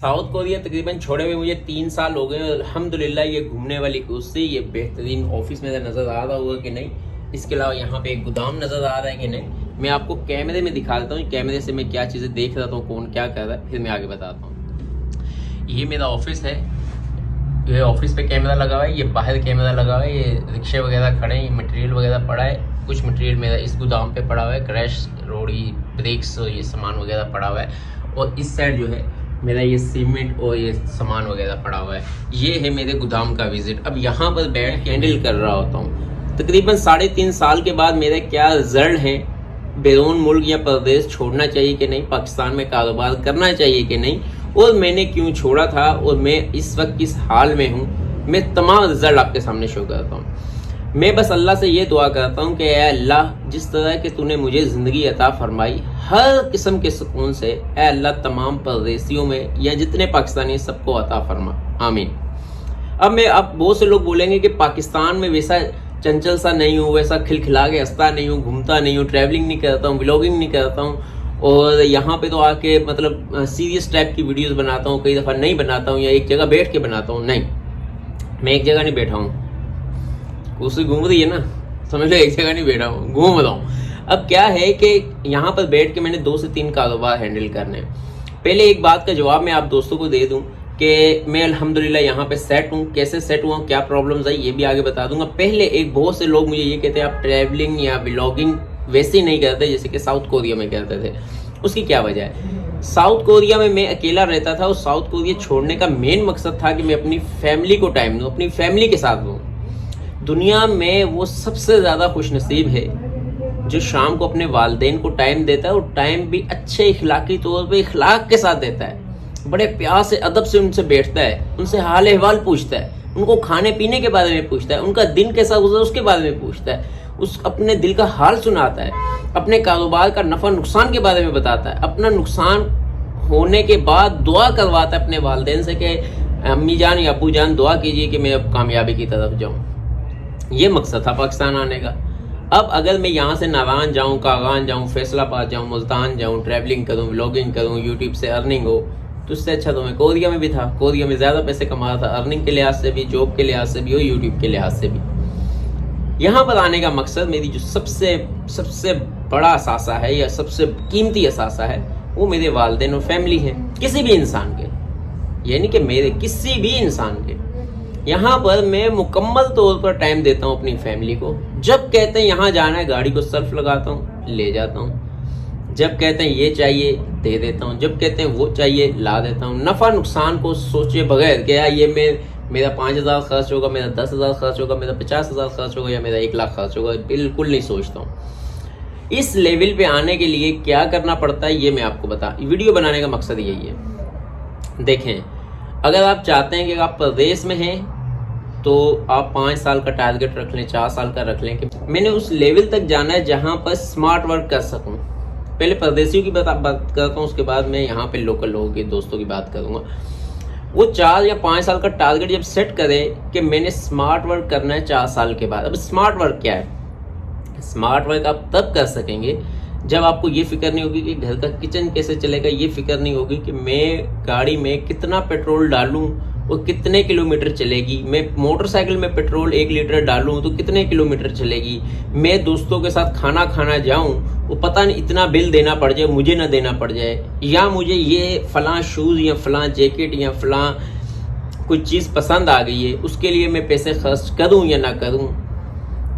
South Korea तकरीबन छोड़े हुए मुझे 3 साल हो गए। अल्हम्दुलिल्लाह ये घूमने वाली कुर्सी, ये बेहतरीन ऑफिस में नज़र आ रहा होगा कि नहीं, इसके अलावा यहाँ पे एक गोदाम नज़र आ रहा है कि नहीं, मैं आपको कैमरे में दिखा देता हूँ। कैमरे से मैं क्या चीज़ें देख रहा था, कौन क्या कर रहा है, फिर मैं आगे बताता हूँ। ये मेरा ऑफिस है, ये ऑफिस पे कैमरा लगा हुआ है, ये बाहर कैमरा लगा हुआ है, ये रिक्शे वगैरह खड़े हैं, ये मटेरियल वगैरह पड़ा है। कुछ मटेरियल मेरा इस गोदाम पे पड़ा हुआ है, क्रैश रोड़ी ब्रेक्स ये सामान वगैरह पड़ा हुआ है। और इस साइड जो है मेरा ये सीमेंट और ये सामान वगैरह पड़ा हुआ है। ये है मेरे गोदाम का विजिट। अब यहाँ पर बैठ के हैंडल कर रहा होता हूँ। तकरीबन 3.5 साल के बाद मेरा क्या रिजल्ट है, बैरून मुल्क या प्रदेश छोड़ना चाहिए कि नहीं, पाकिस्तान में कारोबार करना चाहिए कि नहीं, और मैंने क्यों छोड़ा था और मैं इस वक्त किस हाल में हूँ, मैं तमाम रिजल्ट आपके सामने शो करता हूँ। मैं बस अल्लाह से ये दुआ करता हूँ कि ऐ अल्लाह, जिस तरह के तूने मुझे ज़िंदगी अता फरमाई हर किस्म के सुकून से, ऐ अल्लाह तमाम परदेसियों में या जितने पाकिस्तानी सबको अता फरमा, आमीन। अब बहुत से लोग बोलेंगे कि पाकिस्तान में वैसा चंचल सा नहीं हूँ, वैसा खिलखिला के हंसता नहीं हूँ, घूमता नहीं हूँ, ट्रैवलिंग नहीं करता हूँ, व्लॉगिंग नहीं करता हूँ, और यहाँ पे तो आके मतलब सीरियस टाइप की वीडियोस बनाता हूँ, कई दफ़ा नहीं बनाता हूँ या एक जगह बैठ के बनाता हूँ। नहीं, मैं एक जगह नहीं बैठा हूँ, कुर्सी घूम रही है ना, समझ लो एक जगह नहीं बैठा हूँ, घूम रहा हूँ। अब क्या है कि यहाँ पर बैठ के मैंने 2 से 3 कारोबार हैंडल करने हैं। पहले एक बात का जवाब मैं आप दोस्तों को दे दूँ कि मैं अल्हम्दुलिल्लाह यहाँ पे सेट हूँ। कैसे सेट हुआ, क्या प्रॉब्लम्स आई, ये भी आगे बता दूंगा। पहले एक बहुत से लोग मुझे ये कहते हैं आप ट्रैवलिंग या व्लॉगिंग वैसे ही नहीं करते जैसे कि साउथ कोरिया में करते थे। उसकी क्या वजह है? साउथ कोरिया में मैं अकेला रहता था और साउथ कोरिया छोड़ने का मेन मकसद था कि मैं अपनी फैमिली को टाइम दूँ, अपनी फैमिली के साथ दूँ। दुनिया में वो सबसे ज़्यादा खुशनसीब है जो शाम को अपने वालिदैन को टाइम देता है, और टाइम भी अच्छे इखलाकी तौर पे इखलाक के साथ देता है। बड़े प्यार से अदब से उनसे बैठता है, उनसे हाल अहवाल पूछता है, उनको खाने पीने के बारे में पूछता है, उनका दिन कैसा गुजरा उसके बारे में पूछता है, उस अपने दिल का हाल सुनाता है, अपने कारोबार का नफ़ा नुकसान के बारे में बताता है, अपना नुकसान होने के बाद दुआ करवाता है अपने वालिदैन से कि अम्मी जान या अबू जान दुआ कीजिए कि मैं अब कामयाबी की तरफ जाऊँ। ये मकसद था पाकिस्तान आने का। अब अगर मैं यहाँ से नारायण जाऊँ, कागान जाऊँ, फैसलाबाद जाऊँ, मुल्तान जाऊँ, ट्रैवलिंग करूँ, व्लॉगिंग करूँ, यूट्यूब से अर्निंग हो, तो उससे अच्छा तो मैं कोरिया में भी था। कोरिया में ज़्यादा पैसे कमा रहा था, अर्निंग के लिहाज से भी, जॉब के लिहाज से भी और यूट्यूब के लिहाज से भी। यहाँ पर आने का मकसद, मेरी जो सबसे बड़ा असासा है या सबसे कीमती असासा है, वो मेरे वालिदैन और फैमिली है। किसी भी इंसान के, यानी कि मेरे किसी भी इंसान के, यहाँ पर मैं मुकम्मल तौर पर टाइम देता हूँ अपनी फैमिली को। जब कहते हैं यहाँ जाना है, गाड़ी को सर्फ लगाता हूँ, ले जाता हूँ। जब कहते हैं ये चाहिए, दे देता हूँ। जब कहते हैं वो चाहिए, ला देता हूँ। नफ़ा नुकसान को सोचे बगैर कि यार ये मेरा 5,000 खर्च होगा, मेरा 10,000 खर्च होगा, मेरा 50,000 खर्च होगा या मेरा 1 लाख खर्च होगा, बिल्कुल नहीं सोचता हूँ। इस लेवल पे आने के लिए क्या करना पड़ता है ये मैं आपको वीडियो बनाने का मकसद यही है। देखें, अगर आप चाहते हैं कि आप प्रदेश में हैं तो आप 5 साल का टारगेट रख लें, 4 साल का रख लें कि मैंने उस लेवल तक जाना है जहां पर स्मार्ट वर्क कर सकूं। पहले परदेशियों की बात करता हूं, उसके बाद मैं यहाँ पे लोकल लोगों के दोस्तों की बात करूंगा। वो 4 या 5 साल का टारगेट जब सेट करें कि मैंने स्मार्ट वर्क करना है 4 साल के बाद। अब स्मार्ट वर्क क्या है? स्मार्ट वर्क आप तब कर सकेंगे जब आपको ये फिक्र नहीं होगी कि घर का किचन कैसे चलेगा, ये फिक्र नहीं होगी कि मैं गाड़ी में कितना पेट्रोल डालूं और कितने किलोमीटर चलेगी, मैं मोटरसाइकिल में पेट्रोल 1 लीटर डालूं तो कितने किलोमीटर चलेगी, मैं दोस्तों के साथ खाना खाना जाऊं वो पता नहीं इतना बिल देना पड़ जाए, मुझे ना देना पड़ जाए, या मुझे ये फलां शूज़ या फलां जैकेट या फलां कुछ चीज़ पसंद आ गई है, उसके लिए मैं पैसे खर्च करूँ या ना करूँ।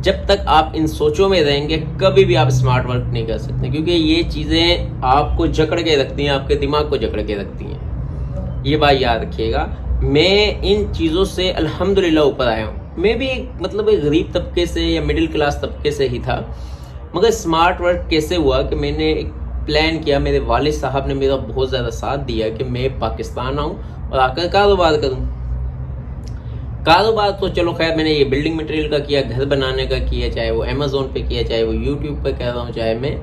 जब तक आप इन सोचों में रहेंगे कभी भी आप स्मार्ट वर्क नहीं कर सकते, क्योंकि ये चीज़ें आपको जकड़ के रखती हैं, आपके दिमाग को जकड़ के रखती हैं। ये बात याद रखिएगा। मैं इन चीज़ों से अल्हम्दुलिल्लाह ऊपर आया हूँ। मैं भी एक गरीब तबके से या मिडिल क्लास तबके से ही था, मगर स्मार्ट वर्क कैसे हुआ कि मैंने एक प्लान किया। मेरे वालिद साहब ने मेरा बहुत ज़्यादा साथ दिया कि मैं पाकिस्तान आऊँ और आकर कारोबार करूँ। कारोबार तो चलो खैर मैंने ये बिल्डिंग मटेरियल का किया, घर बनाने का किया, चाहे वो अमेज़ोन पे किया, चाहे वो यूट्यूब पे कर रहा हूँ, चाहे मैं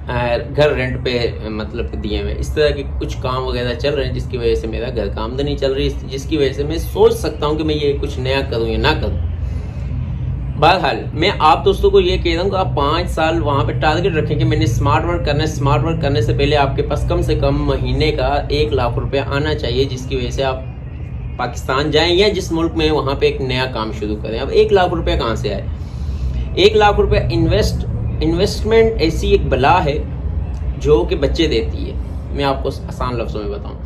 घर रेंट पे दिए हुए, इस तरह के कुछ काम वगैरह चल रहे हैं जिसकी वजह से मेरा घर का आमदनी चल रही है, जिसकी वजह से मैं सोच सकता हूँ कि मैं ये कुछ नया करूँ या ना करूँ। बहरहाल मैं आप दोस्तों को ये कह रहा हूँ कि आप 5 साल वहाँ पे टारगेट रखें कि मैंने स्मार्ट वर्क करना है। स्मार्ट वर्क करने से पहले आपके पास कम से कम महीने का 1 लाख रुपया आना चाहिए, जिसकी वजह से आप पाकिस्तान जाएं या जिस मुल्क में वहाँ पे एक नया काम शुरू करें। अब 1 लाख रुपया कहाँ से आए? 1 लाख रुपया इन्वेस्टमेंट ऐसी एक बला है जो कि बच्चे देती है। मैं आपको आसान लफ्ज़ों में बताऊँ,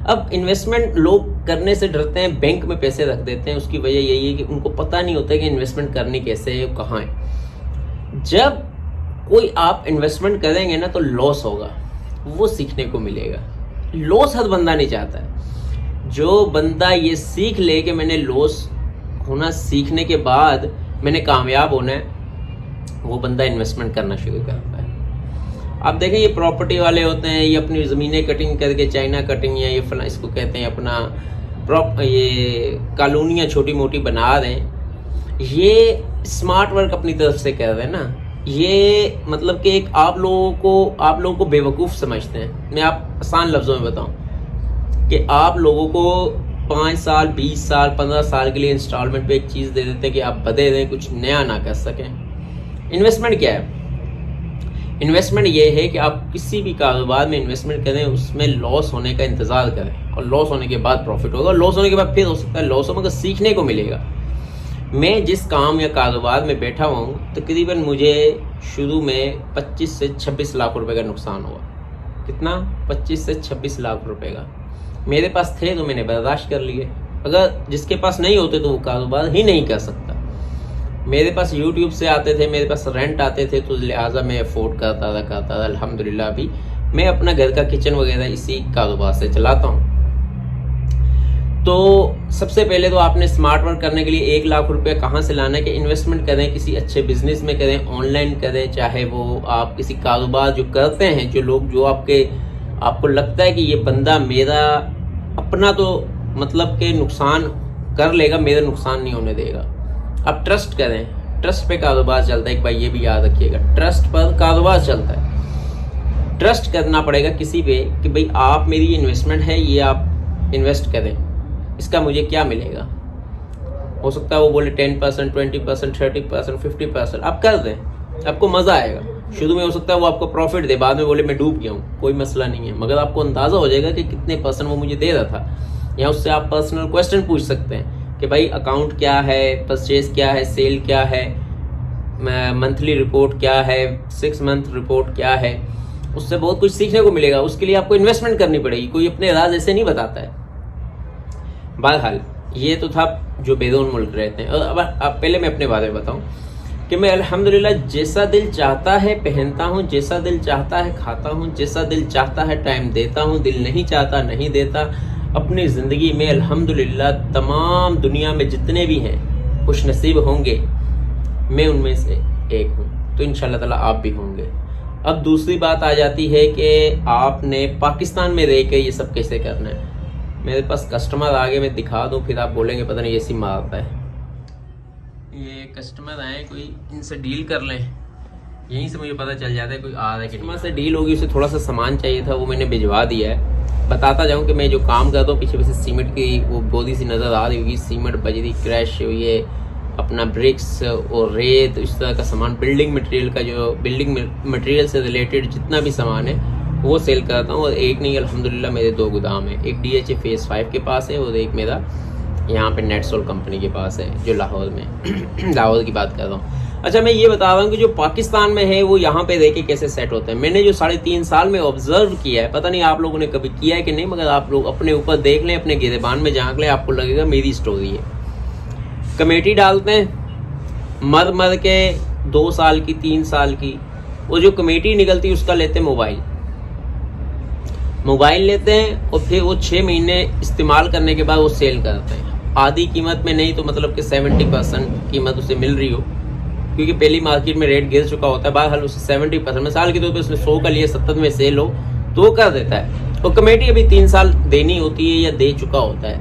अब इन्वेस्टमेंट लोग करने से डरते हैं, बैंक में पैसे रख देते हैं। उसकी वजह यही है कि उनको पता नहीं होता है कि इन्वेस्टमेंट करनी कैसे है, कहाँ है। जब कोई आप इन्वेस्टमेंट करेंगे ना तो लॉस होगा, वो सीखने को मिलेगा। लॉस हर बंदा नहीं चाहता है। जो बंदा ये सीख ले कि मैंने लॉस होना सीखने के बाद मैंने कामयाब होना है, वो बंदा इन्वेस्टमेंट करना शुरू करता है। आप देखें ये प्रॉपर्टी वाले होते हैं, ये अपनी ज़मीनें कटिंग करके, चाइना कटिंग या ये फला इसको कहते हैं अपना ये कॉलोनियाँ छोटी मोटी बना रहे हैं। ये स्मार्ट वर्क अपनी तरफ से कर रहे हैं ना। ये मतलब कि एक आप लोगों को बेवकूफ़ समझते हैं। मैं आप आसान लफ्ज़ों में बताऊं कि आप लोगों को 5 साल 20 साल 15 साल के लिए इंस्टॉलमेंट पे एक चीज़ दे देते हैं कि आप बदे दें, कुछ नया ना कर सकें। इन्वेस्टमेंट क्या है? इन्वेस्टमेंट ये है कि आप किसी भी कारोबार में इन्वेस्टमेंट करें, उसमें लॉस होने का इंतज़ार करें और लॉस होने के बाद प्रॉफिट होगा। लॉस होने के बाद फिर हो सकता है लॉस हो, मगर सीखने को मिलेगा। मैं जिस काम या कारोबार में बैठा हुआ हूँ, तकरीबन मुझे शुरू में 25 से 26 लाख रुपए का नुकसान हुआ। कितना? 25 से 26 लाख रुपए का। मेरे पास थे तो मैंने बर्दाश्त कर लिए। अगर जिसके पास नहीं होते तो वो कारोबार ही नहीं कर सकता। मेरे पास यूट्यूब से आते थे, मेरे पास रेंट आते थे, तो लिहाजा मैं अफोर्ड करता था। अल्हम्दुलिल्लाह अभी मैं अपना घर का किचन वगैरह इसी कारोबार से चलाता हूँ। तो सबसे पहले तो आपने स्मार्ट वर्क करने के लिए 1 लाख रुपया कहाँ से लाना है कि इन्वेस्टमेंट करें, किसी अच्छे बिजनेस में करें, ऑनलाइन करें, चाहे वो आप किसी कारोबार जो करते हैं, जो आपको लगता है कि ये बंदा मेरा अपना तो मतलब के नुकसान कर लेगा, मेरा नुकसान नहीं होने देगा। आप ट्रस्ट करें, ट्रस्ट पे कारोबार चलता है। एक बार ये भी याद रखिएगा, ट्रस्ट पर कारोबार चलता है। ट्रस्ट करना पड़ेगा किसी पे कि भाई आप मेरी इन्वेस्टमेंट है, ये आप इन्वेस्ट करें, इसका मुझे क्या मिलेगा। हो सकता है वो बोले 10%, 20%, 30%, 50%, आप कर दें, आपको मज़ा आएगा। शुरू में हो सकता है वो आपको प्रॉफिट दे, बाद में बोले मैं डूब गया हूँ, कोई मसला नहीं है, मगर आपको अंदाज़ा हो जाएगा कि कितने % वो मुझे दे रहा था। या उससे आप पर्सनल क्वेश्चन पूछ सकते हैं कि भाई अकाउंट क्या है, परचेज क्या है, सेल क्या है, मंथली रिपोर्ट क्या है, 6 मंथ रिपोर्ट क्या है। उससे बहुत कुछ सीखने को मिलेगा। उसके लिए आपको इन्वेस्टमेंट करनी पड़ेगी, कोई अपने राज ऐसे नहीं बताता है। बहरहाल ये तो था जो बैरून मुल्क रहते हैं। और अब पहले मैं अपने बारे में बताऊं कि मैं अल्हम्दुलिल्लाह जैसा दिल चाहता है पहनता हूं, जैसा दिल चाहता है खाता हूं, जैसा दिल चाहता है टाइम देता हूं, दिल नहीं चाहता नहीं देता। अपनी ज़िंदगी में अल्हम्दुलिल्लाह तमाम दुनिया में जितने भी हैं खुश नसीब होंगे, मैं उनमें से एक हूँ। तो इंशाअल्लाह ताला आप भी होंगे। अब दूसरी बात आ जाती है कि आपने पाकिस्तान में रह के ये सब कैसे करना है। मेरे पास कस्टमर आगे मैं दिखा दूँ, फिर आप बोलेंगे पता नहीं ऐसी मारता है। ये कस्टमर आए, कोई इनसे डील कर लें, यहीं से मुझे पता चल जाता है कोई आ रहा है। कस्टमर से डील होगी, उसे थोड़ा सा सामान चाहिए था, वो मैंने भिजवा दिया है। बताता जाऊँ कि मैं जो काम करता हूँ, पीछे सीमेंट की वो बोरी सी नज़र आ रही होगी, सीमेंट बजरी क्रैश हुई है, अपना ब्रिक्स और रेत, इस तरह का सामान, बिल्डिंग मटेरियल का, जो बिल्डिंग मटेरियल से रिलेटेड जितना भी सामान है वो सेल करता हूँ। और एक नहीं अल्हम्दुलिल्लाह मेरे 2 गोदाम है, एक DHA फेज़ 5 के पास है और एक मेरा यहाँ पे नेटसोल कंपनी के पास है, जो लाहौर में लाहौर की बात कर रहा हूँ। अच्छा, मैं ये बता रहा हूँ कि जो पाकिस्तान में है वो यहाँ पे रह के कैसे सेट होते हैं। मैंने जो 3.5 साल में ऑब्जर्व किया है, पता नहीं आप लोगों ने कभी किया है कि नहीं, मगर आप लोग अपने ऊपर देख लें, अपने गिरेबान में झांक लें, आपको लगेगा मेरी स्टोरी है। कमेटी डालते हैं मर के 2 साल की 3 साल की, वो जो कमेटी निकलती है उसका लेते हैं मोबाइल लेते हैं और फिर वो 6 महीने इस्तेमाल करने के बाद वो सेल करते हैं। आधी कीमत में नहीं तो मतलब कि 70% कीमत उसे मिल रही हो, क्योंकि पहली मार्केट में रेट गिर चुका होता है। बहरहाल उसे 70% मिसाल के तौर पर उसने 100 का लिए 70 में सेल हो तो वो कर देता है। और कमेटी अभी 3 साल देनी होती है या दे चुका होता है।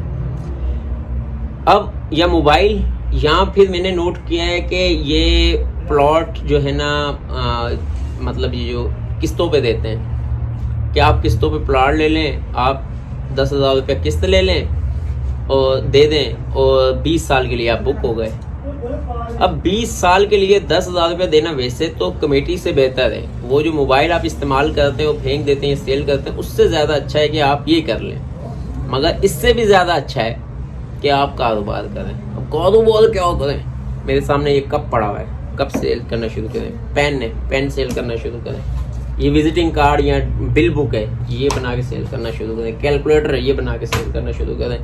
अब या मोबाइल, या फिर मैंने नोट किया है कि ये प्लॉट जो है ना मतलब ये जो किस्तों पे देते हैं कि आप किस्तों पे प्लॉट ले लें, आप 10,000 रुपये किस्त ले लें और दे दें और 20 साल के लिए आप बुक हो गए। अब 20 साल के लिए 10,000 रुपये देना वैसे तो कमेटी से बेहतर है। वो जो मोबाइल आप इस्तेमाल करते हैं वो फेंक देते हैं, सेल करते हैं, उससे ज़्यादा अच्छा है कि आप ये कर लें। मगर इससे भी ज़्यादा अच्छा है कि आप कारोबार करें। अब कारोबार क्या करें? मेरे सामने ये कप पड़ा हुआ है, कप सेल करना शुरू करें। पेन सेल करना शुरू करें। ये विजिटिंग कार्ड या बिल बुक है, ये बना के सेल करना शुरू करें। कैलकुलेटर है, ये बना के सेल करना शुरू करें।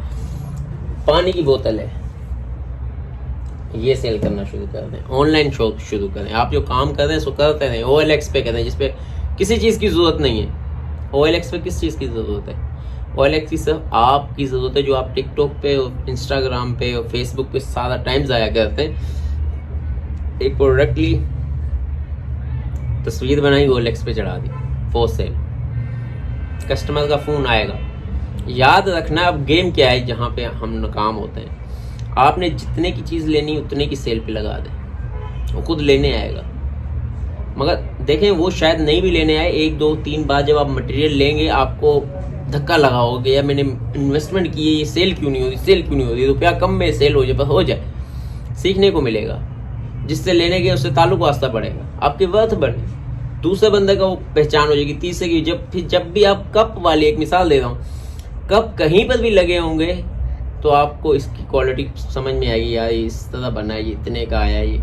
पानी की बोतल है, ये सेल करना शुरू कर दें। ऑनलाइन शॉप शुरू करें। आप जो काम कर रहे हैं सो करते रहें। OLX पे करें, जिसपे किसी चीज़ की ज़रूरत नहीं है। OLX पे किस चीज़ की ज़रूरत है? OLX की सिर्फ आपकी ज़रूरत है, जो आप टिकटॉक पे और इंस्टाग्राम पे और फेसबुक पे सारा टाइम ज़ाया करते हैं। एक प्रोडक्ट ली, तस्वीर बनाई, OLX पे चढ़ा दी, फॉर सेल। कस्टमर का फ़ोन आएगा। याद रखना अब गेम क्या है जहाँ पे हम नाकाम होते हैं। आपने जितने की चीज़ लेनी उतने की सेल पे लगा दें, वो खुद लेने आएगा। मगर देखें वो शायद नहीं भी लेने आए। 1 2 3 बार जब आप मटेरियल लेंगे आपको धक्का लगा होगा, या मैंने इन्वेस्टमेंट की है, ये सेल क्यों नहीं हो रही, रुपया कम में सेल हो जाए, बस हो जाए। सीखने को मिलेगा। जिससे लेने के उससे ताल्लुक वास्ता बढ़ेगा, आपकी वर्थ बढ़े, दूसरे बंदे का वो पहचान हो जाएगी। तीसरे की जब भी आप कप वाली एक मिसाल दे रहा हूँ, कप कहीं पर भी लगे होंगे तो आपको इसकी क्वालिटी समझ में आएगी, यार इस तरह बना है, ये इतने का आया। ये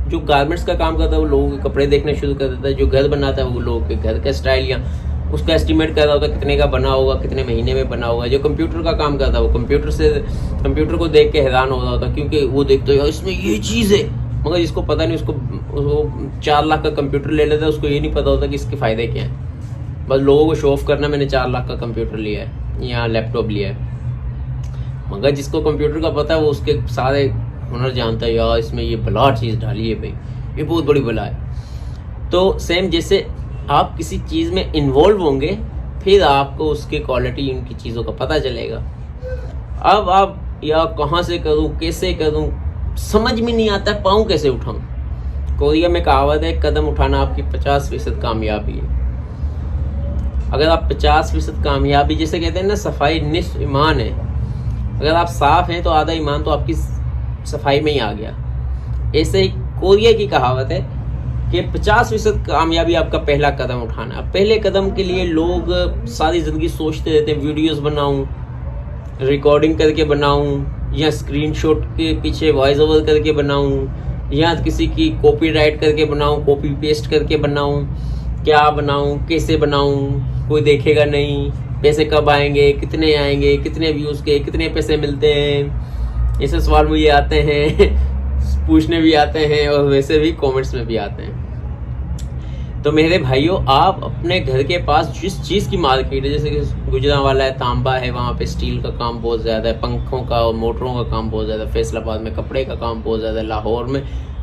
जो गारमेंट्स का काम करता है वो लोगों के कपड़े देखने शुरू कर देता है। जो घर बनाता है वो लोगों के घर का स्टाइल या उसका एस्टिमेट कर रहा होता है कितने का बना होगा, कितने महीने में बना होगा। जो कंप्यूटर का काम करता है वो कंप्यूटर को देख के हैरान हो रहा होता है, क्योंकि वो देखते हो यार इसमें ये चीज़ है। मगर जिसको पता नहीं, उसको 4 लाख का कंप्यूटर ले लेता है, उसको ये नहीं पता होता कि इसके फ़ायदे क्या हैं। बस लोगों को शो ऑफ करना, मैंने 4 लाख का कंप्यूटर लिया है या लैपटॉप लिया है। मगर जिसको कंप्यूटर का पता है वो उसके सारे हुनर जानता है, यार इसमें ये बला चीज़ डाली है भाई, ये बहुत बड़ी बला है। तो सेम जैसे आप किसी चीज़ में इन्वॉल्व होंगे, फिर आपको उसकी क्वालिटी, उनकी चीज़ों का पता चलेगा। अब आप या कहाँ से करूँ, कैसे करूँ, समझ में नहीं आता, पाँव कैसे उठाऊँ। कोरिया में कहावत है, कदम उठाना आपकी 50% कामयाबी है। अगर आप 50% कामयाबी, जैसे कहते हैं ना, सफाई निस्फ ईमान है। अगर आप साफ हैं तो आधा ईमान तो आपकी सफाई में ही आ गया। ऐसे ही कोरिया की कहावत है कि 50% कामयाबी आपका पहला कदम उठाना। पहले कदम के लिए लोग सारी ज़िंदगी सोचते रहते हैं, वीडियोस बनाऊं, रिकॉर्डिंग करके बनाऊं, या स्क्रीनशॉट के पीछे वॉइस ओवर करके बनाऊं, या किसी की कॉपीराइट करके बनाऊं, कॉपी पेस्ट करके बनाऊं, क्या बनाऊं, कैसे बनाऊं, कोई देखेगा नहीं, पैसे कब आएंगे, कितने आएंगे, कितने व्यूज़ के कितने पैसे मिलते हैं। ऐसे सवाल मुझे आते हैं पूछने भी आते हैं और वैसे भी कमेंट्स में भी आते हैं। तो मेरे भाइयों, आप अपने घर के पास जिस चीज़ की मार्केट है, जैसे कि गुजरांवाला है, तांबा है, वहाँ पे स्टील का काम बहुत ज़्यादा है, पंखों का और मोटरों का काम बहुत ज़्यादा है, फैसलाबाद में कपड़े का काम बहुत ज़्यादा है, लाहौर में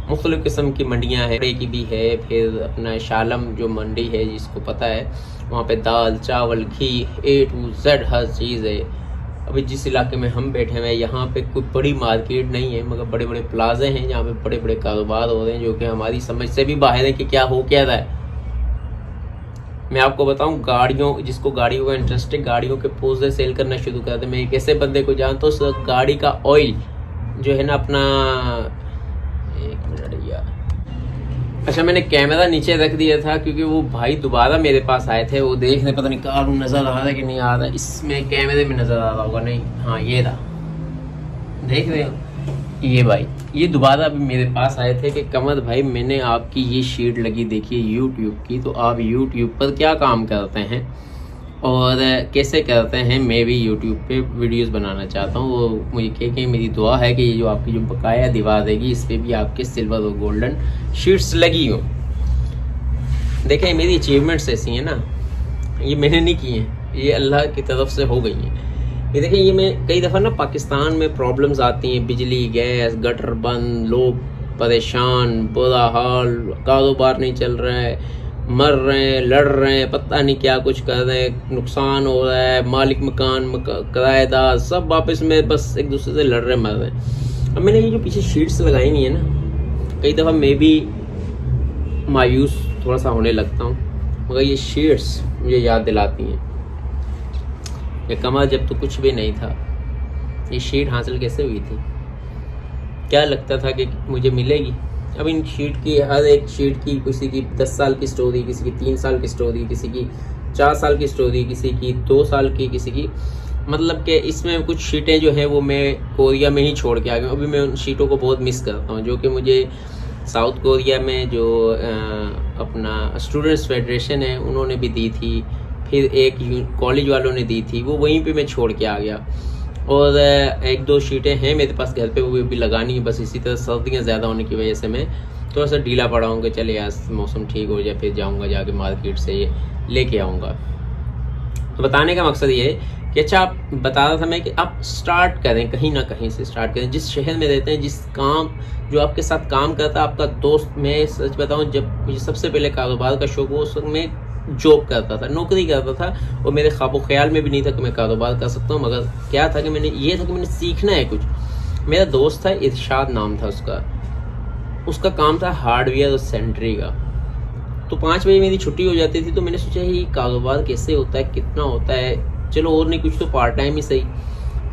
मुख्तलिफ़ किस्म की मंडियाँ हैं, कपड़े की भी है, फिर अपना शालम जो मंडी है जिसको पता है, वहाँ पे दाल चावल घी A to Z हर चीज़ है। अभी जिस इलाके में हम बैठे हुए हैं यहाँ पे कोई बड़ी मार्केट नहीं है, मगर बड़े बड़े प्लाजे हैं जहाँ पे बड़े बड़े कारोबार हो रहे हैं, जो कि हमारी समझ से भी बाहर है कि क्या हो क्या रहा है। मैं आपको बताऊं, जिसको गाड़ियों का इंटरेस्ट है, गाड़ियों के पुर्जे सेल करना शुरू कर दे। मैं एक ऐसे बंदे को जानता हूँ, तो गाड़ी का ऑयल जो है ना अपना, एक मिनट यार, अच्छा मैंने कैमरा नीचे रख दिया था क्योंकि वो भाई दोबारा मेरे पास आए थे, वो देख रहे, पता नहीं कार नज़र आ रहा है कि नहीं आ रहा है, इसमें कैमरे में नज़र आ रहा होगा, नहीं, हाँ ये रहा, देख रहे हो ये भाई, ये दोबारा अभी मेरे पास आए थे कि कमर भाई मैंने आपकी ये शीट लगी देखिए यूट्यूब की, तो आप यूट्यूब पर क्या काम करते हैं और कैसे करते हैं, मैं भी यूट्यूब पे वीडियोस बनाना चाहता हूँ। वो मुझे कह मेरी दुआ है कि ये जो आपकी जो बकाया दीवार रहेगी इस पर भी आपके सिल्वर और गोल्डन शीट्स लगी हो। देखें मेरी अचीवमेंट्स ऐसी हैं ना, ये मैंने नहीं की हैं, ये अल्लाह की तरफ से हो गई हैं। ये देखें, ये मैं कई दफ़ा ना पाकिस्तान में प्रॉब्लम्स आती हैं, बिजली, गैस, गटर बंद, लोग परेशान, बुरा हाल, कारोबार नहीं चल रहा है, मर रहे हैं, लड़ रहे हैं, पता नहीं क्या कुछ कर रहे हैं, नुकसान हो रहा है, मालिक मकान, किराएदार सब आपस में बस एक दूसरे से लड़ रहे मर रहे हैं। अब मैंने ये जो पीछे शीट्स लगाई हुई है ना, कई दफ़ा मैं भी मायूस थोड़ा सा होने लगता हूँ, मगर ये शीट्स मुझे याद दिलाती हैं कि कमर जब तो कुछ भी नहीं था, ये शीट हासिल कैसे हुई थी। क्या लगता था कि मुझे मिलेगी। अब इन शीट की, हर एक शीट की, किसी की 10 साल की स्टोरी, किसी की 3 साल की स्टोरी, किसी की 4 साल की स्टोरी, किसी की 2 साल की, किसी की, मतलब कि इसमें कुछ शीटें जो है वो मैं कोरिया में ही छोड़ के आ गया हूँ। अभी मैं उन शीटों को बहुत मिस करता हूँ, जो कि मुझे साउथ कोरिया में जो अपना स्टूडेंट्स फेडरेशन है उन्होंने भी दी थी, फिर एक कॉलेज वालों ने दी थी, वो वहीं पे मैं छोड़ के आ गया। और 1-2 शीटें हैं मेरे पास घर पे, वो भी लगानी है। बस इसी तरह सर्दियाँ ज़्यादा होने की वजह से मैं थोड़ा सा ढीला पड़ा हूँ कि चले यार मौसम ठीक हो जाए फिर जाऊँगा, जाके मार्केट से ये लेके आऊँगा। तो बताने का मकसद ये है कि अच्छा, आप बता रहा था मैं कि आप स्टार्ट करें, कहीं ना कहीं से स्टार्ट करें। जिस शहर में रहते हैं, जिस काम, जो आपके साथ काम करता है आपका दोस्त, मैं सच बताऊं, जब मुझे सबसे पहले कारोबार का शौक हुआ उस वक्त मैं जॉब करता था, नौकरी करता था, और मेरे ख्वाब ख्याल में भी नहीं था कि मैं कारोबार कर सकता हूँ। मगर क्या था कि मैंने सीखना है कुछ। मेरा दोस्त था, इरशाद नाम था उसका काम था हार्डवेयर और सेंट्री का। तो 5 बजे मेरी छुट्टी हो जाती थी, तो मैंने सोचा ये कारोबार कैसे होता है, कितना होता है, चलो और नहीं कुछ तो पार्ट टाइम ही सही।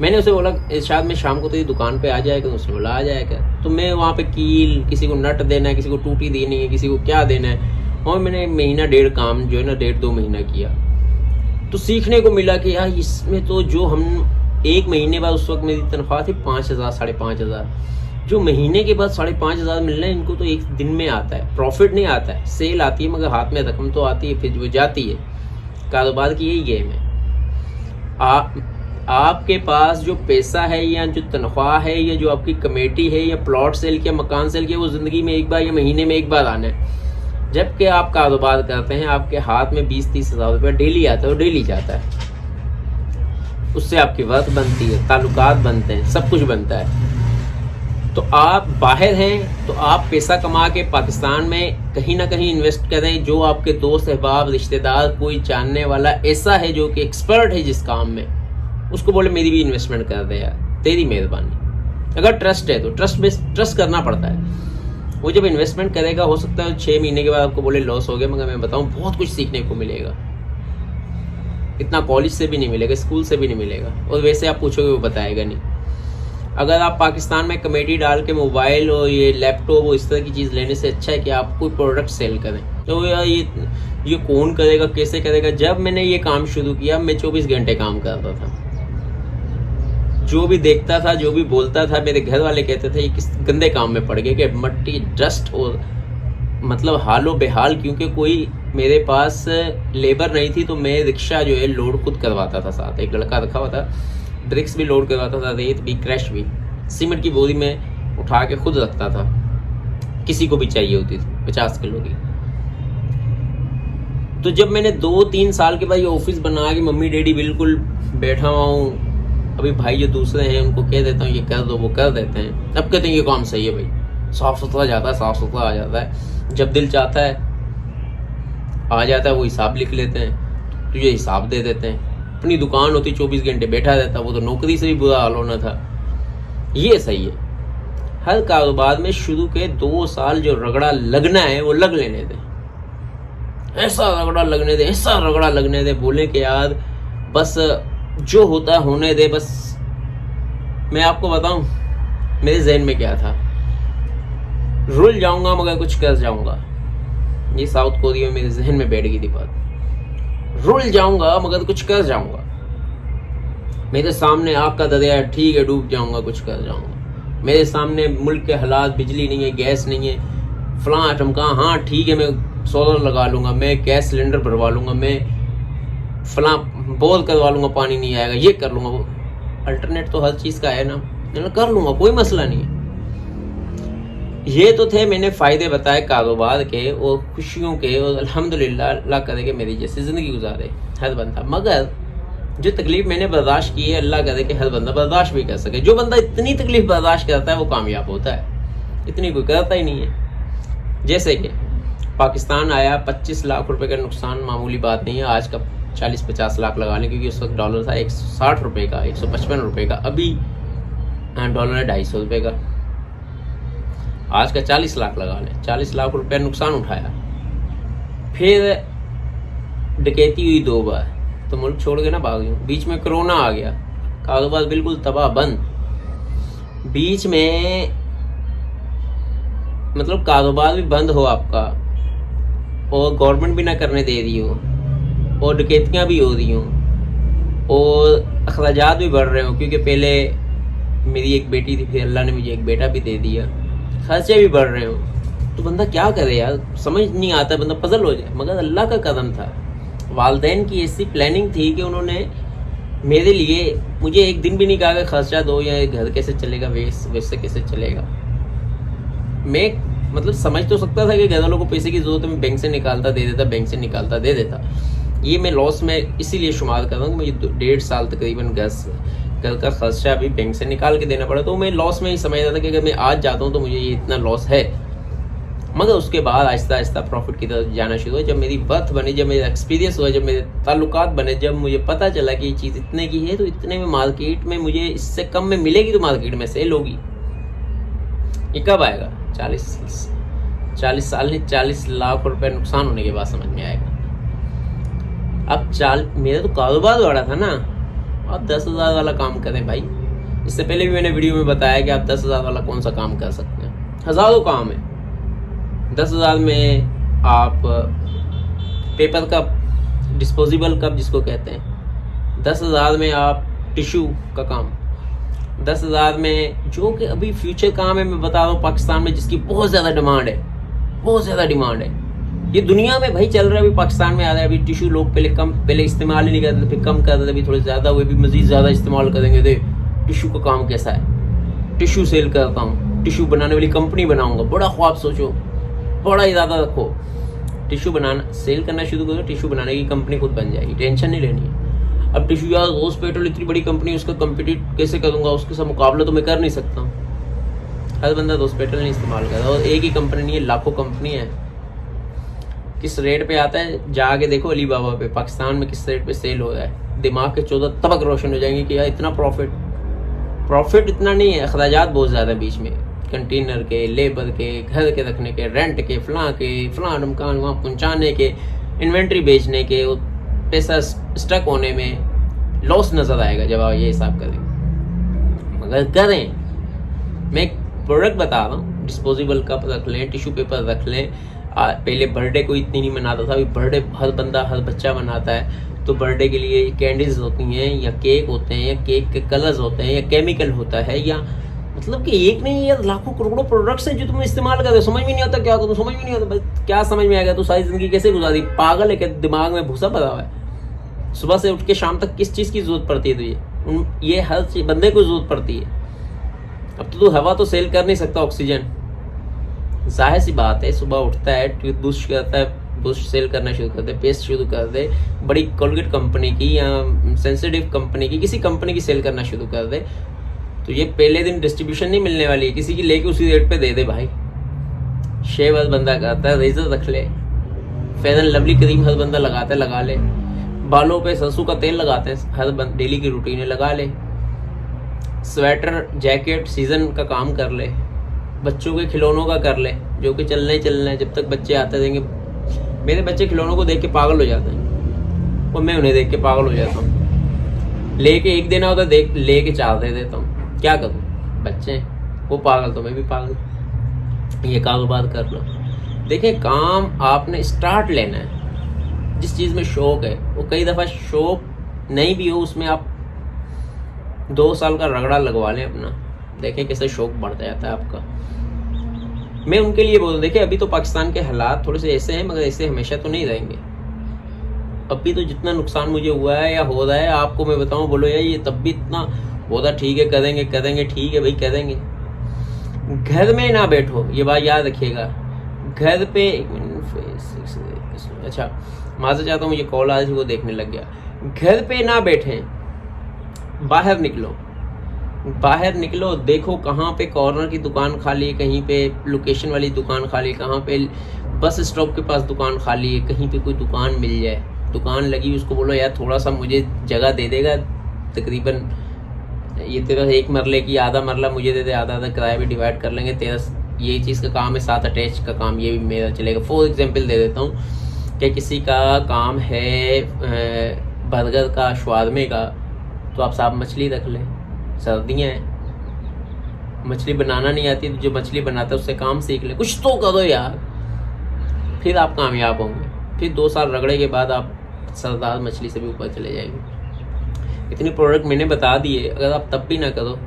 मैंने उसे बोला इरशाद मैं शाम को तेरी दुकान पे आ जाएगा। उसने बोला आ जाएगा। तो मैं वहाँ पे कील, किसी को नट देना है, किसी को टूटी देनी है, किसी को क्या देना है, और मैंने महीना 1.5 काम जो है ना 1.5-2 महीना किया। तो सीखने को मिला कि यार इसमें तो जो हम 1 महीने बाद, उस वक्त मेरी तनख्वाह थी 5,000 5,500, जो महीने के बाद 5,500 मिल रहे हैं, इनको तो एक दिन में आता है। प्रॉफिट नहीं आता है, सेल आती है, मगर हाथ में रकम तो आती है, फिर वो जाती है। कारोबार की यही गेम है। आपके पास जो पैसा है या जो तनख्वाह है या जो आपकी कमेटी है या प्लॉट सेल किया, मकान सेल किया, वो ज़िंदगी में एक बार या महीने में एक बार आना है। जबकि आप कारोबार करते हैं, आपके हाथ में 20-30 हज़ार रुपये डेली आता है और डेली जाता है। उससे आपकी वर्थ बनती है, ताल्लुकात बनते हैं, सब कुछ बनता है। तो आप बाहर हैं तो आप पैसा कमा के पाकिस्तान में कहीं ना कहीं इन्वेस्ट करें। जो आपके दोस्त, अहबाब, रिश्तेदार, कोई जानने वाला ऐसा है जो कि एक्सपर्ट है जिस काम में, उसको बोले मेरी भी इन्वेस्टमेंट कर दे यार, तेरी मेहरबानी। अगर ट्रस्ट है तो ट्रस्ट करना पड़ता है। वो जब इन्वेस्टमेंट करेगा, हो सकता है 6 महीने के बाद आपको बोले लॉस हो गया, मगर मैं बताऊं बहुत कुछ सीखने को मिलेगा। इतना कॉलेज से भी नहीं मिलेगा, स्कूल से भी नहीं मिलेगा, और वैसे आप पूछोगे वो बताएगा नहीं। अगर आप पाकिस्तान में कमेटी डाल के मोबाइल और ये लैपटॉप और इस तरह की चीज़ लेने से अच्छा है कि आप कोई प्रोडक्ट सेल करें। तो यार ये कौन करेगा, कैसे करेगा। जब मैंने ये काम शुरू किया, मैं 24 घंटे काम करता था। जो भी देखता था, जो भी बोलता था, मेरे घर वाले कहते थे ये किस गंदे काम में पड़ गए कि मट्टी, डस्ट और मतलब हालो बेहाल। क्योंकि कोई मेरे पास लेबर नहीं थी, तो मैं रिक्शा जो है लोड खुद करवाता था। साथ एक लड़का रखा हुआ था, ब्रिक्स भी लोड करवाता था, रेत भी, क्रैश भी, सीमेंट की बोरी में उठा के खुद रखता था। किसी को भी चाहिए होती थी 50 किलो की। तो जब मैंने 2-3 साल के बाद ये ऑफिस बना के, मम्मी डैडी बिल्कुल बैठा हुआ हूँ, अभी भाई जो दूसरे हैं उनको कह देता हूँ ये कर दो, वो कर देते हैं। अब कहते हैं ये काम सही है भाई, साफ सुथरा जाता है, साफ सुथरा आ जाता है। जब दिल चाहता है आ जाता है, वो हिसाब लिख लेते हैं, तुझे हिसाब दे देते हैं। अपनी दुकान होती 24 घंटे बैठा रहता, वो तो नौकरी से भी बुरा हाल होना था। ये सही है। हर कारोबार में शुरू के 2 साल जो रगड़ा लगना है वो लग लेने दे, ऐसा रगड़ा लगने दे, ऐसा रगड़ा लगने दे, बोले कि यार बस जो होता है होने दे। बस मैं आपको बताऊं मेरे जहन में क्या था, रुल जाऊंगा मगर कुछ कर जाऊंगा। ये साउथ कोरिया में मेरे जहन में बैठ गई थी बात, रुल जाऊंगा मगर कुछ कर जाऊंगा। मेरे सामने आग का दरिया, ठीक है डूब जाऊंगा, कुछ कर जाऊंगा। मेरे सामने मुल्क के हालात, बिजली नहीं है, गैस नहीं है, फलां ठमका, हाँ ठीक है मैं सोलर लगा लूंगा, मैं गैस सिलेंडर भरवा लूंगा, मैं फलां बोर करवा लूंगा, पानी नहीं आएगा, ये कर लूंगा, वो अल्टरनेट तो हर चीज़ का है ना, कर लूंगा, कोई मसला नहीं है। ये तो थे मैंने फ़ायदे बताए कारोबार के और खुशियों के, और अल्हम्दुलिल्लाह अल्लाह करे कि मेरी जैसी ज़िंदगी गुजारे हर बंदा। मगर जो तकलीफ़ मैंने बर्दाश्त की है, अल्लाह करे कि हर बंदा बर्दाश्त भी कर सके। जो बंदा इतनी तकलीफ़ बर्दाश्त करता है वो कामयाब होता है, इतनी कोई करता ही नहीं है। जैसे कि पाकिस्तान आया, 25 लाख रुपए का नुकसान मामूली बात नहीं है। आज का 40-50 लाख लगा लें, क्योंकि उस वक्त डॉलर था 160 रुपये का, 155 रुपये का। अभी डॉलर है 250 रुपये का। आज का 40 लाख लगा लें, 40 लाख रुपया नुकसान उठाया। फिर डकैती हुई 2 बार, तो मुल्क छोड़ के ना भाग गई। बीच में कोरोना आ गया, कारोबार बिल्कुल तबाह बंद। बीच में मतलब कारोबार भी बंद हो आपका और गवर्नमेंट भी ना करने दे रही हो और डकैतियाँ भी हो रही हों और अखराजात भी बढ़ रहे हो, क्योंकि पहले मेरी एक बेटी थी, फिर अल्लाह ने मुझे एक बेटा भी दे दिया, खर्चे भी बढ़ रहे हो, तो बंदा क्या करे यार, समझ नहीं आता, बंदा पजल हो जाए। मगर अल्लाह का कदम था, वालदैन की ऐसी प्लानिंग थी कि उन्होंने मेरे लिए मुझे एक दिन भी नहीं कहा कि खर्चा दो या घर कैसे चलेगा, वैसे कैसे चलेगा। मैं मतलब समझ तो सकता था कि घर वालों को पैसे की जरूरत है, मैं बैंक से निकालता दे देता, बैंक से निकालता दे देता। ये मैं लॉस में इसीलिए शुमार कर रहा हूँ कि मुझे 1.5 साल तकरीबन घर का खर्चा अभी बैंक से निकाल के देना पड़ा, तो मैं लॉस में ही समझ रहा था कि अगर मैं आज जाता हूँ तो मुझे ये इतना लॉस है। मगर उसके बाद आहिस्ता आहिस्ता प्रॉफिट की तरफ जाना शुरू हुआ, जब मेरी बर्थ बनी, जब मेरा एक्सपीरियंस हुआ, जब मेरे ताल्लुकात बने, जब मुझे पता चला कि ये चीज़ इतने की है तो इतने में मार्केट में मुझे इससे कम में मिलेगी तो मार्केट में सेल होगी। ये कब आएगा? 40 साल नहीं, 40 लाख रुपए नुकसान होने के बाद समझ में आएगा। अब मेरा तो कारोबार बढ़ा था ना, आप 10,000 वाला काम करें भाई। इससे पहले भी मैंने वीडियो में बताया कि आप 10,000 वाला कौन सा काम कर सकते हैं, हज़ारों काम है। 10,000 में आप पेपर कप, डिस्पोजेबल कप जिसको कहते हैं, 10,000 में आप टिश्यू का काम, 10,000 में जो कि अभी फ्यूचर काम है, मैं बता रहा हूँ पाकिस्तान में, जिसकी बहुत ज़्यादा डिमांड है, बहुत ज़्यादा डिमांड है। ये दुनिया में भाई चल रहा है, अभी पाकिस्तान में आ रहा है। अभी टिश्यू लोग पहले इस्तेमाल ही नहीं करते थे, फिर कम कर देते, अभी थोड़े ज़्यादा हुए, भी मज़ीद ज़्यादा इस्तेमाल करेंगे। दे टिश्यू का काम कैसा है, टिश्यू सेल करता हूँ, टिश्यू बनाने वाली कंपनी बनाऊँगा, बड़ा ख्वाब सोचो, बड़ा इरादा रखो, टिश्यू बनाना सेल करना शुरू करो, टिश्यू बनाने की कंपनी खुद बन जाएगी, टेंशन नहीं लेनी है। अब टिश्यू यार हॉस्पिटल इतनी बड़ी कंपनी, उसका कम्पिटिट कैसे करूँगा, उसके साथ मुकाबला तो मैं कर नहीं सकता हूँ। हर बंदा हॉस्पिटल नहीं इस्तेमाल करता, और एक ही कंपनी नहीं है, लाखों कंपनी है। किस रेट पे आता है जाके देखो अली बाबा पे, पाकिस्तान में किस रेट पे सेल हो रहा है, दिमाग के 14 तबक रोशन हो जाएंगे कि यार इतना प्रॉफिट इतना नहीं है, अखराजात बहुत ज़्यादा बीच में, कंटेनर के, लेबर के, घर के रखने के, रेंट के, फलां ढमकान वहाँ पहुँचाने के, इन्वेंट्री बेचने के, पैसा स्टक होने में लॉस नज़र आएगा जब आप ये हिसाब करें। मगर करें, मैं एक प्रोडक्ट बता रहा हूँ, डिस्पोजेबल कप रख लें, टिश्यू पेपर रख लें। पहले बर्थडे कोई इतनी नहीं मनाता था, अभी बर्थडे हर बच्चा मनाता है, तो बर्थडे के लिए कैंडीज होती हैं या केक होते हैं या केक के कलर्स होते हैं या केमिकल होता है, या मतलब कि एक नहीं यार लाखों करोड़ों प्रोडक्ट्स हैं जो तुम इस्तेमाल कर रहे हो। समझ में नहीं आता क्या करूँ, समझ में नहीं आता भाई, क्या समझ में आएगा? तो सारी जिंदगी कैसे गुजारी? पागल है क्या? दिमाग में भूसा भरा हुआ है? सुबह से उठ के शाम तक किस चीज़ की जरूरत पड़ती है तुझे? ये हर चीज बंदे को जरूरत पड़ती है। अब तो तू हवा तो सेल कर नहीं सकता, ऑक्सीजन, जाहिर सी बात है। सुबह उठता है, टूथब्रश करता है, ब्रश सेल करना शुरू कर दे, पेस्ट शुरू कर दे, बड़ी कोलगेट कंपनी की या सेंसिटिव कंपनी की, किसी कंपनी की सेल करना शुरू कर दे, तो ये पहले दिन डिस्ट्रीब्यूशन नहीं मिलने वाली है, किसी की लेके उसी रेट पे दे दे भाई। शेव हर बंदा करता है, रेजर रख ले, फेयर एंड लवली क्रीम हर बंदा लगाता है, लगा ले, बालों पे सरसों का तेल लगाते हैं, हर डेली की रूटीन है, लगा ले, स्वेटर जैकेट सीजन का काम कर ले, बच्चों के खिलौनों का कर ले, जो कि चलना है, जब तक बच्चे आते रहेंगे। मेरे बच्चे खिलौनों को देख के पागल हो जाते हैं और मैं उन्हें देख के पागल हो जाता हूँ। लेके एक देना होता है, लेके 4 दे देता हूँ, क्या करूँ? बच्चे वो पागल तो मैं भी पागल। ये कारोबार कर लो। देखिए, काम आपने स्टार्ट लेना है। जिस चीज़ में शौक है, वो कई दफ़ा शौक नहीं भी हो, उसमें आप 2 साल का रगड़ा लगवा लें अपना, देखें कैसे शौक बढ़ता जाता है आपका। मैं उनके लिए बोल, देखिए अभी तो पाकिस्तान के हालात थोड़े से ऐसे हैं, मगर ऐसे हमेशा तो नहीं रहेंगे। अभी तो जितना नुकसान मुझे हुआ है या हो रहा है, आपको मैं बताऊं, बोलो यार ये तब भी इतना होता, ठीक है करेंगे, ठीक है भाई करेंगे। घर में ना बैठो, ये बात याद रखिएगा। घर पे अच्छा माजूद चाहता हूँ, मुझे कॉल आ रही थी, वो देखने लग गया। घर पे ना बैठे, बाहर निकलो, देखो कहाँ पे कॉर्नर की दुकान खाली है, कहीं पे लोकेशन वाली दुकान खाली है, कहाँ पे बस स्टॉप के पास दुकान खाली है, कहीं पे कोई दुकान मिल जाए, दुकान लगी, उसको बोलो यार थोड़ा सा मुझे जगह दे देगा, तकरीबन ये तेरा 1 मरले की आधा मरला मुझे दे दे, आधा किराया भी डिवाइड कर लेंगे, तेरा ये चीज़ का काम है, साथ अटैच का काम ये भी मेरा चलेगा। फॉर एग्जाम्पल दे देता हूँ कि किसी का काम है बर्गर का, शवारमे का, तो आप साहब मछली रख लें, सर्दियाँ हैं, मछली बनाना नहीं आती तो जो मछली बनाता है उससे काम सीख ले, कुछ तो करो यार, फिर आप कामयाब होंगे। फिर 2 साल रगड़े के बाद आप सरदार मछली से भी ऊपर चले जाएंगे। इतनी प्रोडक्ट मैंने बता दिए, अगर आप तब भी ना करो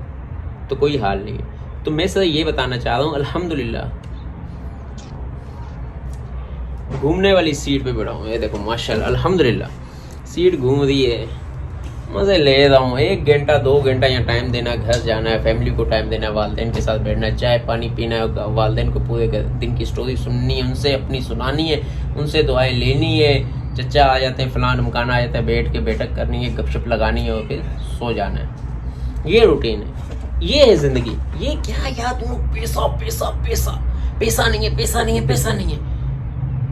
तो कोई हाल नहीं है। तो मैं सर ये बताना चाह रहा हूँ, अल्हम्दुलिल्लाह घूमने वाली सीट पे बैठा हूँ। ये देखो माशाल्लाह अल्हम्दुलिल्लाह सीट घूम रही है, मज़े ले रहा हूँ। 1 घंटा 2 घंटा यहाँ टाइम देना, घर जाना है, फैमिली को टाइम देना है, वालदेन के साथ बैठना है, चाय पानी पीना है, वालदेन को पूरे दिन की स्टोरी सुननी है, उनसे अपनी सुनानी है, उनसे दुआएं लेनी है। चचा आ जाते हैं, फलान मकाना आ जाता है, बैठ के बैठक करनी है, गपशप लगानी है और फिर सो जाना है। ये रूटीन है, ये है ज़िंदगी। ये क्या यार तुम पैसा पैसा पैसा पैसा नहीं है, पैसा नहीं है, पैसा नहीं है,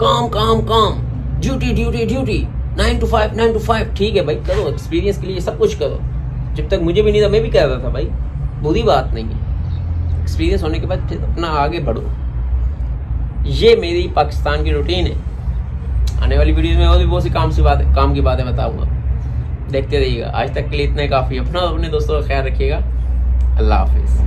काम काम काम, duty duty duty, 9 to 5 9 to 5। ठीक है भाई करो, एक्सपीरियंस के लिए सब कुछ करो। जब तक मुझे भी नहीं था मैं भी कर रहा था भाई, बुरी बात नहीं है। एक्सपीरियंस होने के बाद फिर अपना आगे बढ़ो। ये मेरी पाकिस्तान की रूटीन है। आने वाली वीडियोस में और भी बहुत सी काम की बातें बताऊंगा, देखते रहिएगा। आज तक के लिए इतना ही काफ़ी। अपने दोस्तों का ख्याल रखिएगा। अल्लाह हाफिज़।